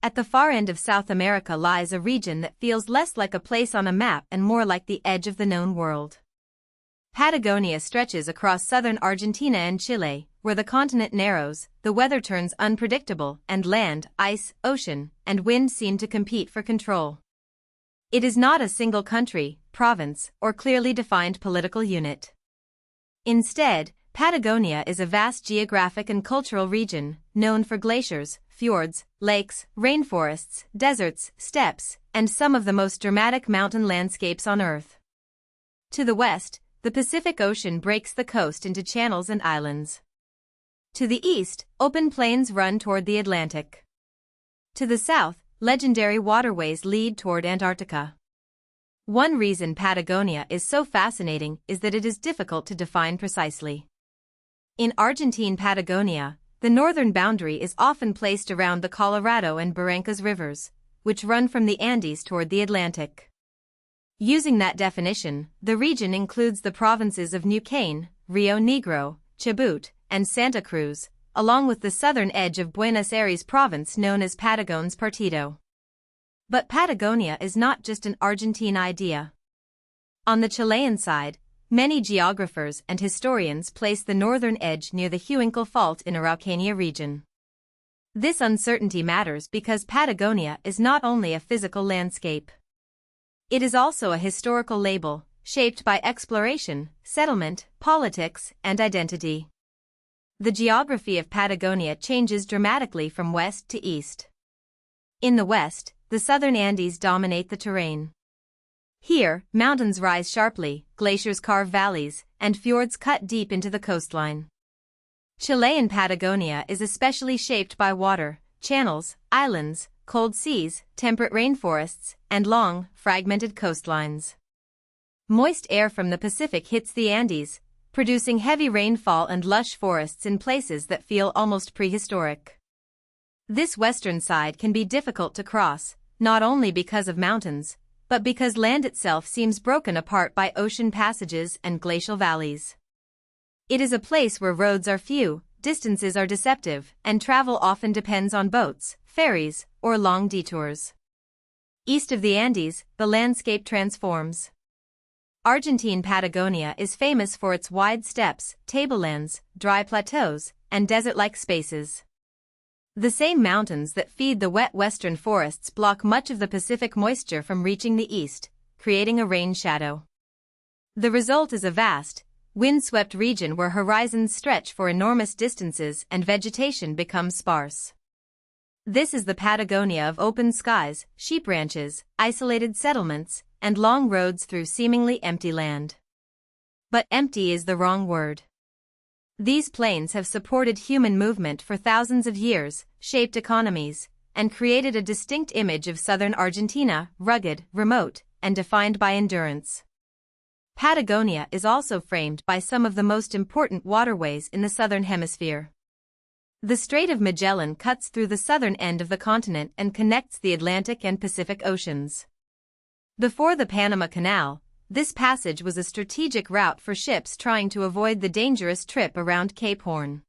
At the far end of South America lies a region that feels less like a place on a map and more like the edge of the known world. Patagonia stretches across southern Argentina and Chile, where the continent narrows, the weather turns unpredictable, and land, ice, ocean, and wind seem to compete for control. It is not a single country, province, or clearly defined political unit. Instead, Patagonia is a vast geographic and cultural region, known for glaciers, fjords, lakes, rainforests, deserts, steppes, and some of the most dramatic mountain landscapes on Earth. To the west, the Pacific Ocean breaks the coast into channels and islands. To the east, open plains run toward the Atlantic. To the south, legendary waterways lead toward Antarctica. One reason Patagonia is so fascinating is that it is difficult to define precisely. In Argentine Patagonia, the northern boundary is often placed around the Colorado and Barrancas rivers, which run from the Andes toward the Atlantic. Using that definition, the region includes the provinces of Neuquén, Rio Negro, Chubut, and Santa Cruz, along with the southern edge of Buenos Aires province known as Patagones Partido. But Patagonia is not just an Argentine idea. On the Chilean side, many geographers and historians place the northern edge near the Huincal Fault in Araucania region. This uncertainty matters because Patagonia is not only a physical landscape. It is also a historical label, shaped by exploration, settlement, politics, and identity. The geography of Patagonia changes dramatically from west to east. In the west, the southern Andes dominate the terrain. Here, mountains rise sharply, glaciers carve valleys, and fjords cut deep into the coastline. Chilean Patagonia is especially shaped by water, channels, islands, cold seas, temperate rainforests, and long, fragmented coastlines. Moist air from the Pacific hits the Andes, producing heavy rainfall and lush forests in places that feel almost prehistoric. This western side can be difficult to cross, not only because of mountains, but because land itself seems broken apart by ocean passages and glacial valleys. It is a place where roads are few, distances are deceptive, and travel often depends on boats, ferries, or long detours. East of the Andes, the landscape transforms. Argentine Patagonia is famous for its wide steppes, tablelands, dry plateaus, and desert-like spaces. The same mountains that feed the wet western forests block much of the Pacific moisture from reaching the east, creating a rain shadow. The result is a vast, wind-swept region where horizons stretch for enormous distances and vegetation becomes sparse. This is the Patagonia of open skies, sheep ranches, isolated settlements, and long roads through seemingly empty land. But empty is the wrong word. These plains have supported human movement for thousands of years, shaped economies, and created a distinct image of southern Argentina, rugged, remote, and defined by endurance. Patagonia is also framed by some of the most important waterways in the southern hemisphere. The Strait of Magellan cuts through the southern end of the continent and connects the Atlantic and Pacific Oceans. Before the Panama Canal, this passage was a strategic route for ships trying to avoid the dangerous trip around Cape Horn.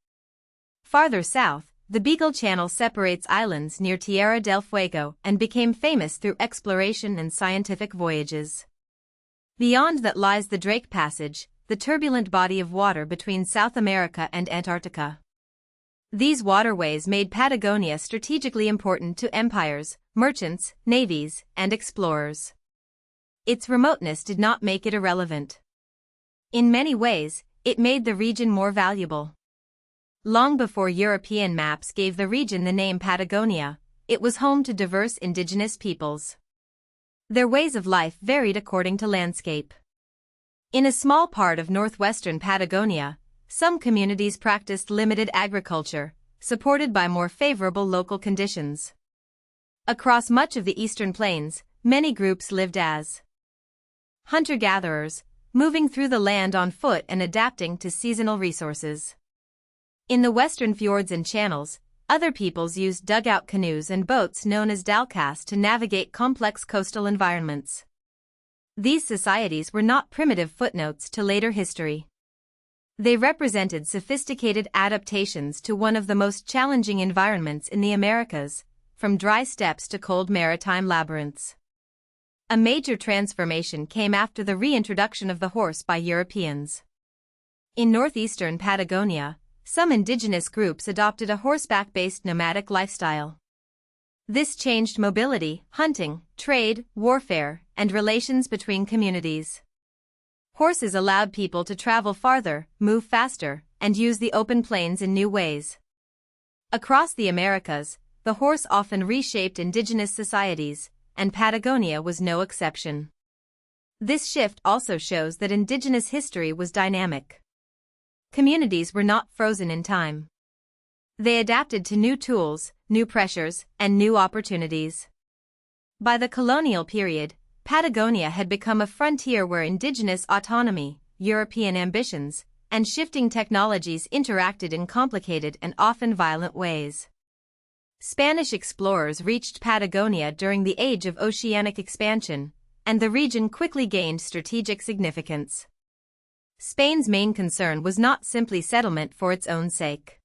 Farther south, the Beagle Channel separates islands near Tierra del Fuego and became famous through exploration and scientific voyages. Beyond that lies the Drake Passage, the turbulent body of water between South America and Antarctica. These waterways made Patagonia strategically important to empires, merchants, navies, and explorers. Its remoteness did not make it irrelevant. In many ways, it made the region more valuable. Long before European maps gave the region the name Patagonia, it was home to diverse indigenous peoples. Their ways of life varied according to landscape. In a small part of northwestern Patagonia, some communities practiced limited agriculture, supported by more favorable local conditions. Across much of the eastern plains, many groups lived as hunter-gatherers, moving through the land on foot and adapting to seasonal resources. In the western fjords and channels, other peoples used dugout canoes and boats known as dalkas to navigate complex coastal environments. These societies were not primitive footnotes to later history. They represented sophisticated adaptations to one of the most challenging environments in the Americas, from dry steppes to cold maritime labyrinths. A major transformation came after the reintroduction of the horse by Europeans. In northeastern Patagonia, some indigenous groups adopted a horseback-based nomadic lifestyle. This changed mobility, hunting, trade, warfare, and relations between communities. Horses allowed people to travel farther, move faster, and use the open plains in new ways. Across the Americas, the horse often reshaped indigenous societies, and Patagonia was no exception. This shift also shows that indigenous history was dynamic. Communities were not frozen in time. They adapted to new tools, new pressures, and new opportunities. By the colonial period, Patagonia had become a frontier where indigenous autonomy, European ambitions, and shifting technologies interacted in complicated and often violent ways. Spanish explorers reached Patagonia during the age of oceanic expansion, and the region quickly gained strategic significance. Spain's main concern was not simply settlement for its own sake.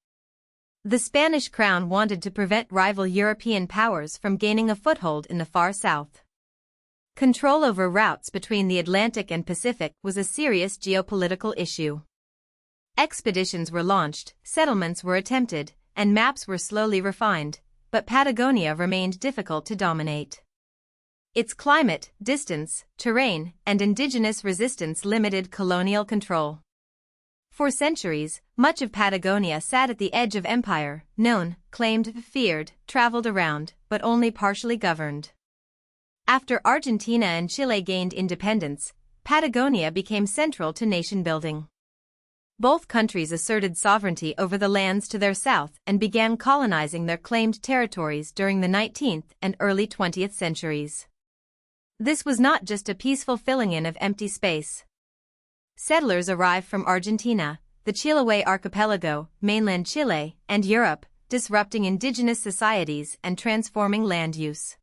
The Spanish crown wanted to prevent rival European powers from gaining a foothold in the far south. Control over routes between the Atlantic and Pacific was a serious geopolitical issue. Expeditions were launched, settlements were attempted, and maps were slowly refined, but Patagonia remained difficult to dominate. Its climate, distance, terrain, and indigenous resistance limited colonial control. For centuries, much of Patagonia sat at the edge of empire, known, claimed, feared, traveled around, but only partially governed. After Argentina and Chile gained independence, Patagonia became central to nation-building. Both countries asserted sovereignty over the lands to their south and began colonizing their claimed territories during the 19th and early 20th centuries. This was not just a peaceful filling in of empty space. Settlers arrived from Argentina, the Chiloé archipelago, mainland Chile, and Europe, disrupting indigenous societies and transforming land use.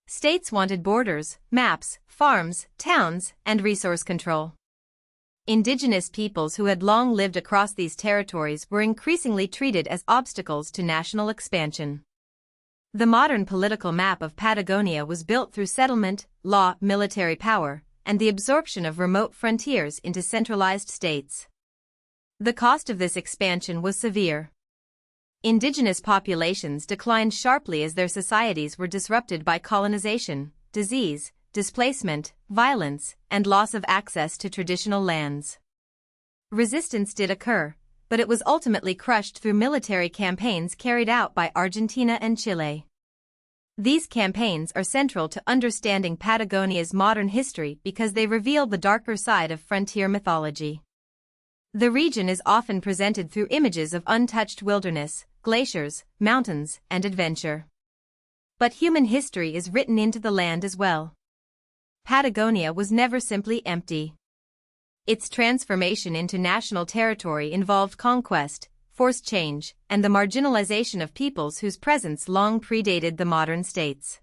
States wanted borders, maps, farms, towns, and resource control. Indigenous peoples who had long lived across these territories were increasingly treated as obstacles to national expansion. The modern political map of Patagonia was built through settlement, law, military power, and the absorption of remote frontiers into centralized states. The cost of this expansion was severe. Indigenous populations declined sharply as their societies were disrupted by colonization, disease, displacement, violence, and loss of access to traditional lands. Resistance did occur, but it was ultimately crushed through military campaigns carried out by Argentina and Chile. These campaigns are central to understanding Patagonia's modern history because they reveal the darker side of frontier mythology. The region is often presented through images of untouched wilderness, glaciers, mountains, and adventure. But human history is written into the land as well. Patagonia was never simply empty. Its transformation into national territory involved conquest, forced change, and the marginalization of peoples whose presence long predated the modern states.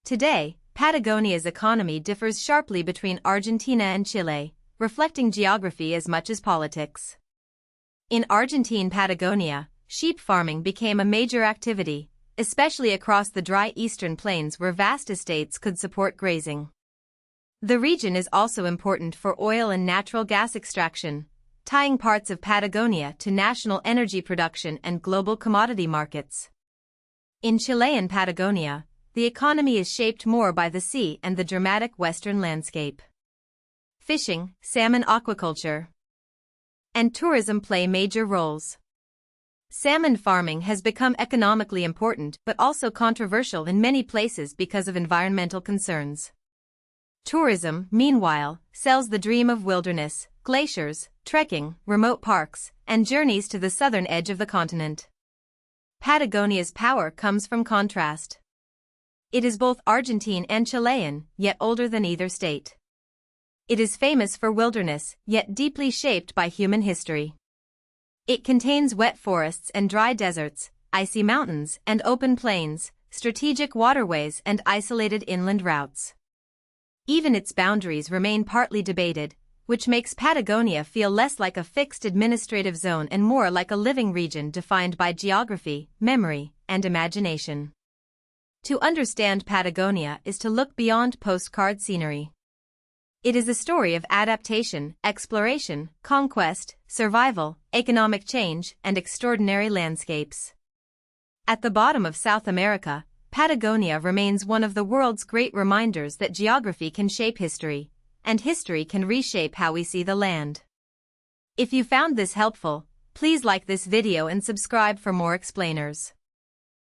Today, Patagonia's economy differs sharply between Argentina and Chile, reflecting geography as much as politics. In Argentine Patagonia, sheep farming became a major activity, especially across the dry eastern plains where vast estates could support grazing. The region is also important for oil and natural gas extraction, tying parts of Patagonia to national energy production and global commodity markets. In Chilean Patagonia, the economy is shaped more by the sea and the dramatic western landscape. Fishing, salmon aquaculture, and tourism play major roles. Salmon farming has become economically important but also controversial in many places because of environmental concerns. Tourism, meanwhile, sells the dream of wilderness, glaciers, trekking, remote parks, and journeys to the southern edge of the continent. Patagonia's power comes from contrast. It is both Argentine and Chilean, yet older than either state. It is famous for wilderness, yet deeply shaped by human history. It contains wet forests and dry deserts, icy mountains and open plains, strategic waterways and isolated inland routes. Even its boundaries remain partly debated, which makes Patagonia feel less like a fixed administrative zone and more like a living region defined by geography, memory, and imagination. To understand Patagonia is to look beyond postcard scenery. It is a story of adaptation, exploration, conquest, survival, economic change, and extraordinary landscapes. At the bottom of South America, Patagonia remains one of the world's great reminders that geography can shape history, and history can reshape how we see the land. If you found this helpful, please like this video and subscribe for more explainers.